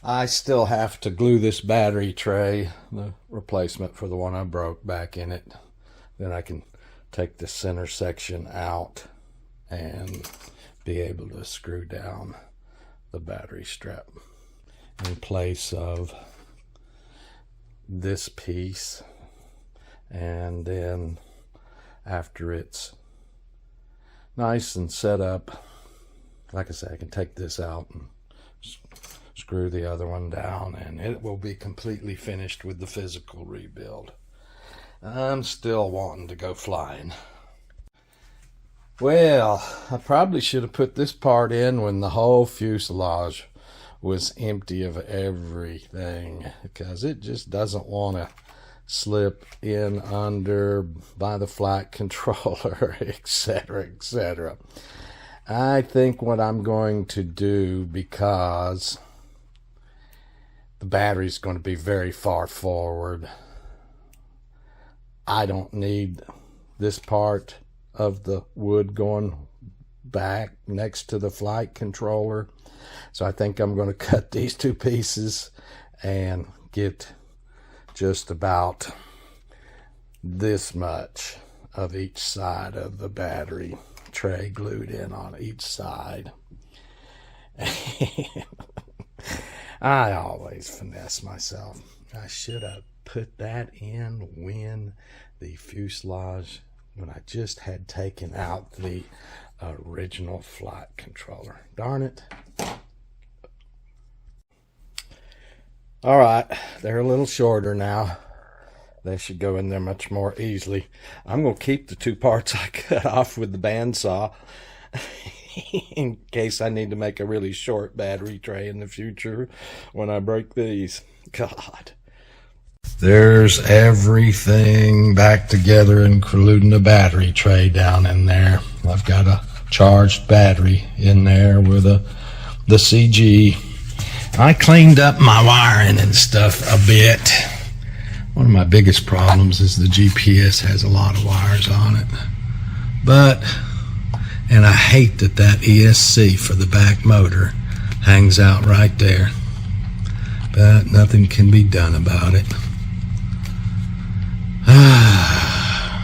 I still have to glue this battery tray, the replacement for the one I broke, back in it. Then I can take the center section out and be able to screw down the battery strap in place of this piece. And then after it's nice and set up, like I say, I can take this out and screw the other one down, and it will be completely finished with the physical rebuild. I'm still wanting to go flying. Well, I probably should have put this part in when the whole fuselage was empty of everything, because it just doesn't want to slip in under by the flight controller, etc., etc. I think what I'm going to do, because the battery's going to be very far forward, I don't need this part of the wood going back next to the flight controller. So I think I'm going to cut these two pieces and get just about this much of each side of the battery tray glued in on each side. I always finesse myself. I should have put that in when the fuselage, when I just had taken out the original flight controller. Darn it. All right, they're a little shorter now. They should go in there much more easily. I'm going to keep the two parts I cut off with the bandsaw in case I need to make a really short battery tray in the future when I break these. God. There's everything back together, including the battery tray down in there. I've got a charged battery in there with the CG. I cleaned up my wiring and stuff a bit. One of my biggest problems is the GPS has a lot of wires on it. And I hate that ESC for the back motor hangs out right there. But nothing can be done about it.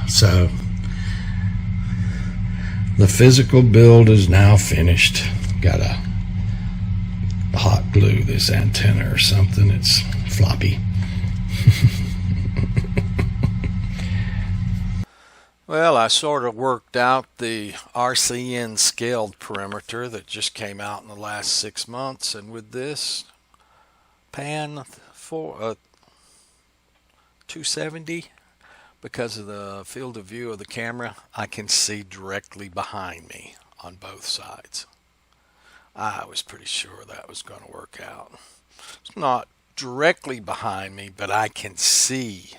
So, the physical build is now finished. Gotta hot glue this antenna or something. It's floppy. Well, I sort of worked out the RCN scaled perimeter that just came out in the last 6 months, and with this pan for 270, because of the field of view of the camera, I can see directly behind me on both sides. I was pretty sure that was going to work out. It's not directly behind me, but I can see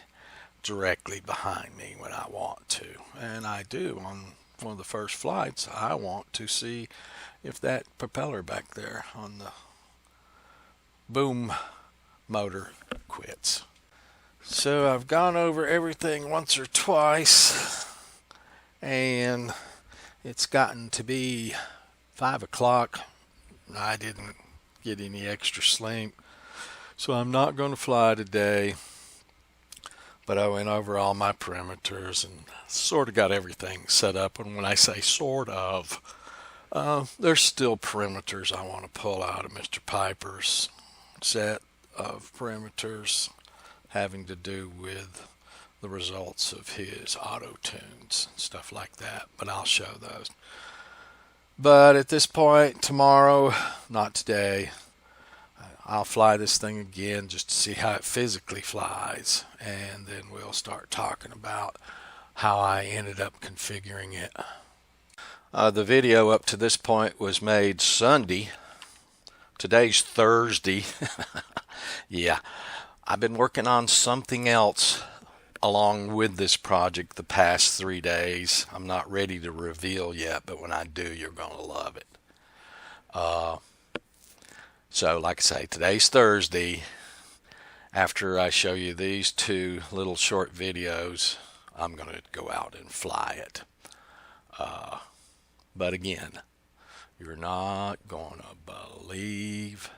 directly behind me when I want to. And I do. On one of the first flights, I want to see if that propeller back there on the boom motor quits. So I've gone over everything once or twice, and it's gotten to be 5 o'clock. I didn't get any extra sleep, so I'm not going to fly today. But I went over all my perimeters and sort of got everything set up. And when I say sort of, there's still perimeters I want to pull out of Mr. Piper's set of perimeters having to do with the results of his auto tunes and stuff like that. But I'll show those. But at this point, tomorrow, not today, I'll fly this thing again just to see how it physically flies, and then we'll start talking about how I ended up configuring it. The video up to this point was made Sunday. Today's Thursday. Yeah, I've been working on something else along with this project the past 3 days. I'm not ready to reveal yet, but when I do, you're going to love it. So like I say, today's Thursday. After I show you these two little short videos, I'm going to go out and fly it. But again, you're not going to believe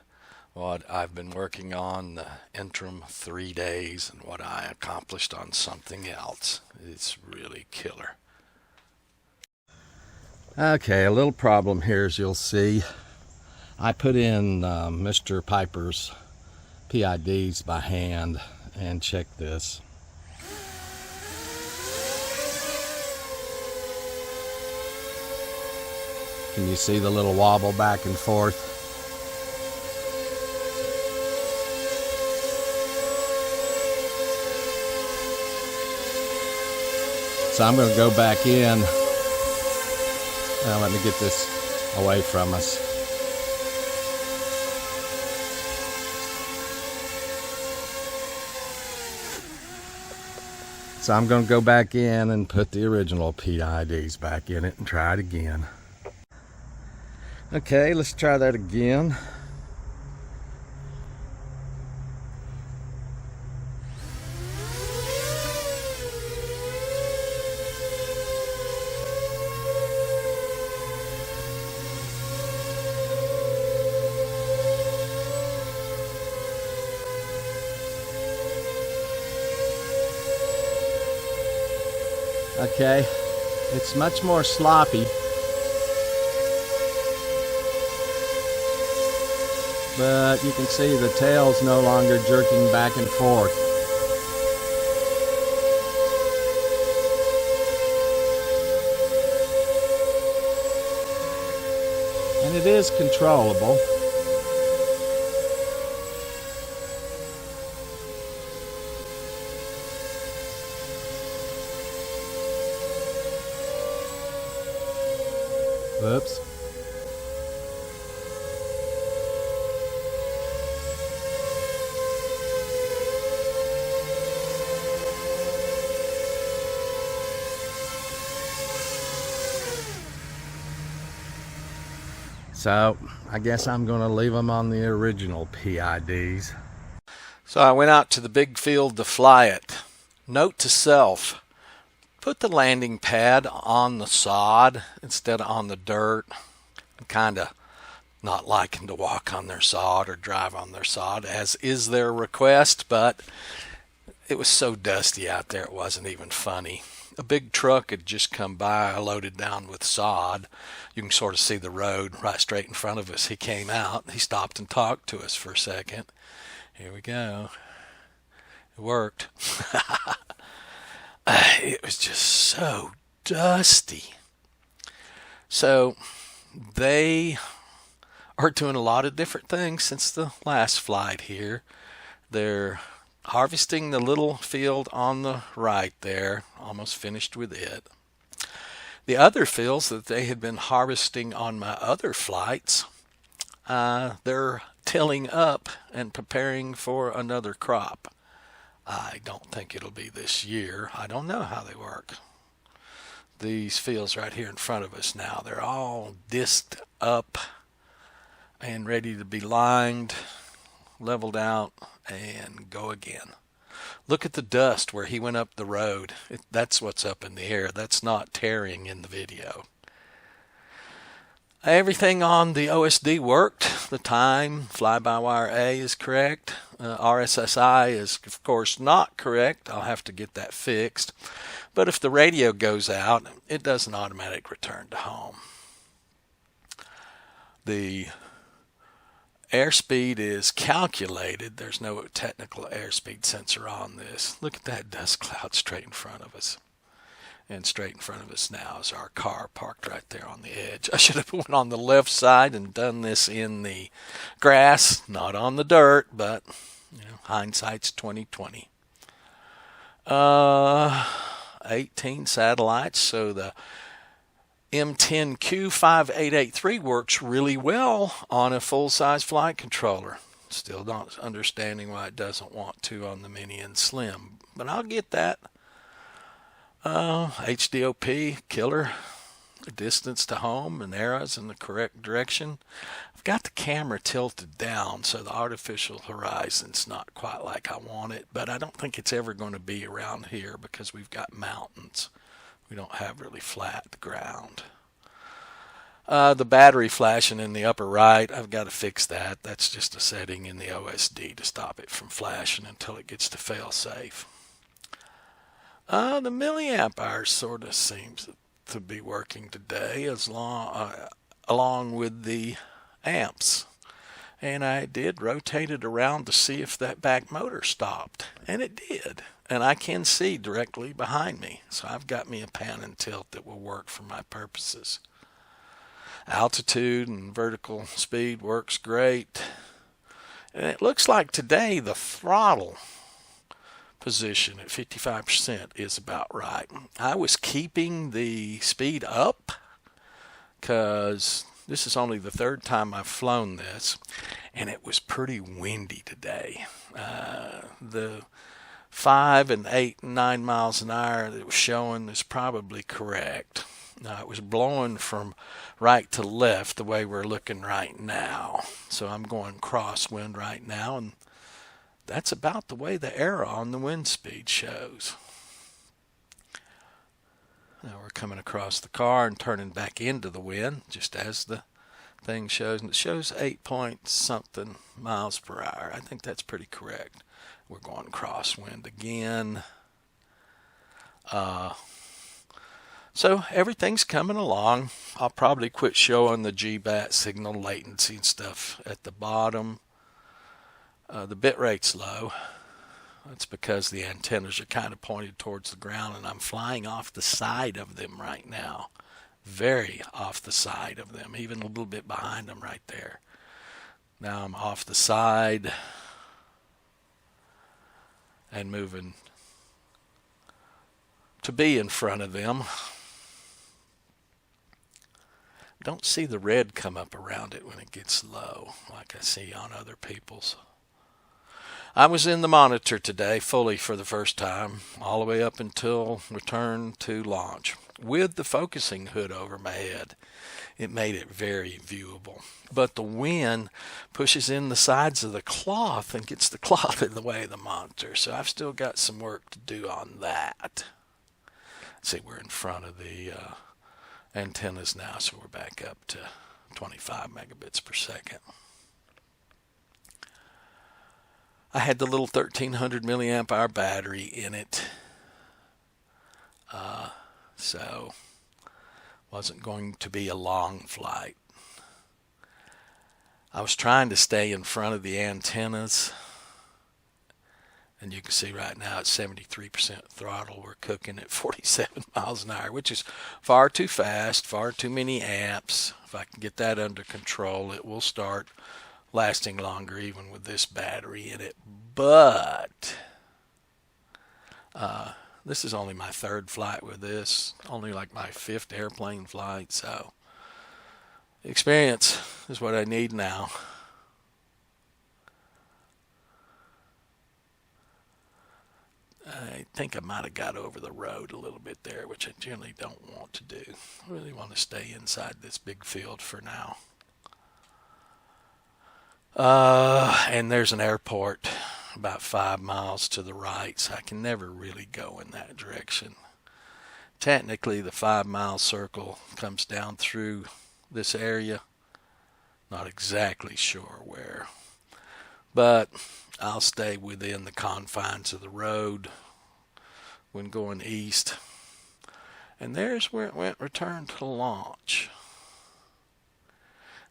what I've been working on the interim 3 days and what I accomplished on something else. It's really killer. Okay, a little problem here, as you'll see. I put in Mr. Piper's PIDs by hand, and check this. Can you see the little wobble back and forth? So I'm going to go back in. Now let me get this away from us. So I'm going to go back in and put the original PIDs back in it and try it again. Okay, let's try that again. Okay, it's much more sloppy, but you can see the tail's no longer jerking back and forth. And it is controllable. Whoops. So I guess I'm going to leave them on the original PIDs. So I went out to the big field to fly it. Note to self, put the landing pad on the sod instead of on the dirt. I'm kind of not liking to walk on their sod or drive on their sod, as is their request, but it was so dusty out there it wasn't even funny. A big truck had just come by, loaded down with sod. You can sort of see the road right straight in front of us. He came out, he stopped and talked to us for a second. Here we go. It worked. It was just so dusty. So they are doing a lot of different things since the last flight here. They're harvesting the little field on the right there, almost finished with it. The other fields that they had been harvesting on my other flights, they're tilling up and preparing for another crop. I don't think it'll be this year. I don't know how they work. These fields right here in front of us now, they're all disked up and ready to be lined, leveled out, and go again. Look at the dust where he went up the road. That's what's up in the air. That's not tearing in the video. Everything on the OSD worked. The time, fly-by-wire A is correct. RSSI is, of course, not correct. I'll have to get that fixed. But if the radio goes out, it does an automatic return to home. The airspeed is calculated. There's no technical airspeed sensor on this. Look at that dust cloud straight in front of us. And straight in front of us now is our car parked right there on the edge. I should have went on the left side and done this in the grass, not on the dirt, but hindsight's 20/20. 18 satellites, so the M10Q5883 works really well on a full-size flight controller. Still not understanding why it doesn't want to on the Mini and Slim, but I'll get that. HDOP, killer. Distance to home and arrows in the correct direction. I've got the camera tilted down so the artificial horizon's not quite like I want it, but I don't think it's ever going to be around here because we've got mountains. We don't have really flat ground. The battery flashing in the upper right, I've got to fix that. That's just a setting in the OSD to stop it from flashing until it gets to fail safe. The milliamp hour sort of seems to be working today along with the amps. And I did rotate it around to see if that back motor stopped, and it did. And I can see directly behind me, so I've got me a pan and tilt that will work for my purposes. Altitude and vertical speed works great. And it looks like today the throttle position at 55% is about right. I was keeping the speed up because this is only the third time I've flown this, and it was pretty windy today. The 5 and 8 and 9 miles an hour that it was showing is probably correct. Now, it was blowing from right to left the way we're looking right now. So I'm going crosswind right now, and that's about the way the arrow on the wind speed shows. Now we're coming across the car and turning back into the wind, just as the thing shows. And it shows 8 point something miles per hour. I think that's pretty correct. We're going crosswind again. So everything's coming along. I'll probably quit showing the GBAT signal latency and stuff at the bottom. The bit rate's low. That's because the antennas are kind of pointed towards the ground, and I'm flying off the side of them right now. Very off the side of them, even a little bit behind them right there. Now I'm off the side and moving to be in front of them. Don't see the red come up around it when it gets low, like I see on other people's. I was in the monitor today fully for the first time, all the way up until return to launch, with the focusing hood over my head. It made it very viewable. But the wind pushes in the sides of the cloth and gets the cloth in the way of the monitor. So I've still got some work to do on that. See, we're in front of the antennas now, so we're back up to 25 megabits per second. I had the little 1300 milliamp hour battery in it, so wasn't going to be a long flight. I was trying to stay in front of the antennas, and you can see right now it's 73% throttle. We're cooking at 47 miles an hour, which is far too fast, far too many amps. If I can get that under control, it will start lasting longer even with this battery in it. But this is only my third flight with this, only like my fifth airplane flight, so experience is what I need now. I think I might have got over the road a little bit there, which I generally don't want to do. I really want to stay inside this big field for now. And there's an airport about 5 miles to the right, so I can never really go in that direction. Technically, the 5-mile circle comes down through this area. Not exactly sure where, but I'll stay within the confines of the road when going east. And there's where it went return to launch.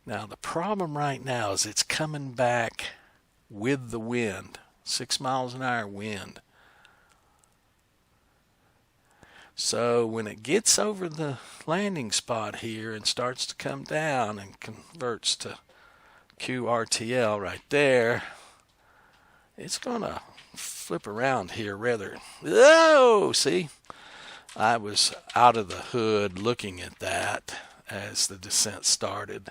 Now the problem right now is it's coming back with the wind, 6 miles an hour wind. So when it gets over the landing spot here and starts to come down and converts to QRTL right there, it's going to flip around here rather. Oh, see? I was out of the hood looking at that as the descent started.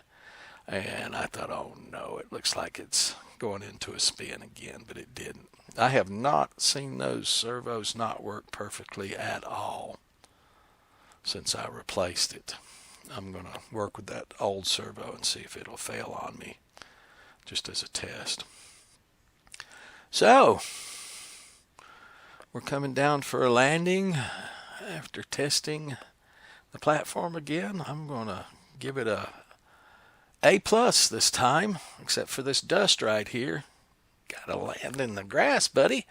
And I thought, oh no, it looks like it's going into a spin again, but it didn't. I have not seen those servos not work perfectly at all since I replaced it. I'm going to work with that old servo and see if it'll fail on me, just as a test. So, we're coming down for a landing after testing the platform again. I'm going to give it A plus this time, except for this dust right here. Gotta land in the grass, buddy.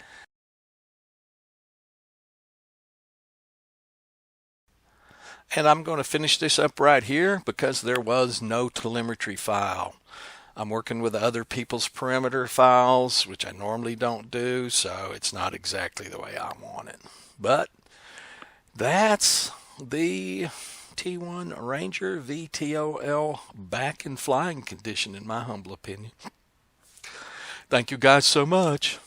And I'm going to finish this up right here because there was no telemetry file. I'm working with other people's perimeter files, which I normally don't do, so it's not exactly the way I want it. But that's the T1 Ranger VTOL back in flying condition, in my humble opinion. Thank you guys so much.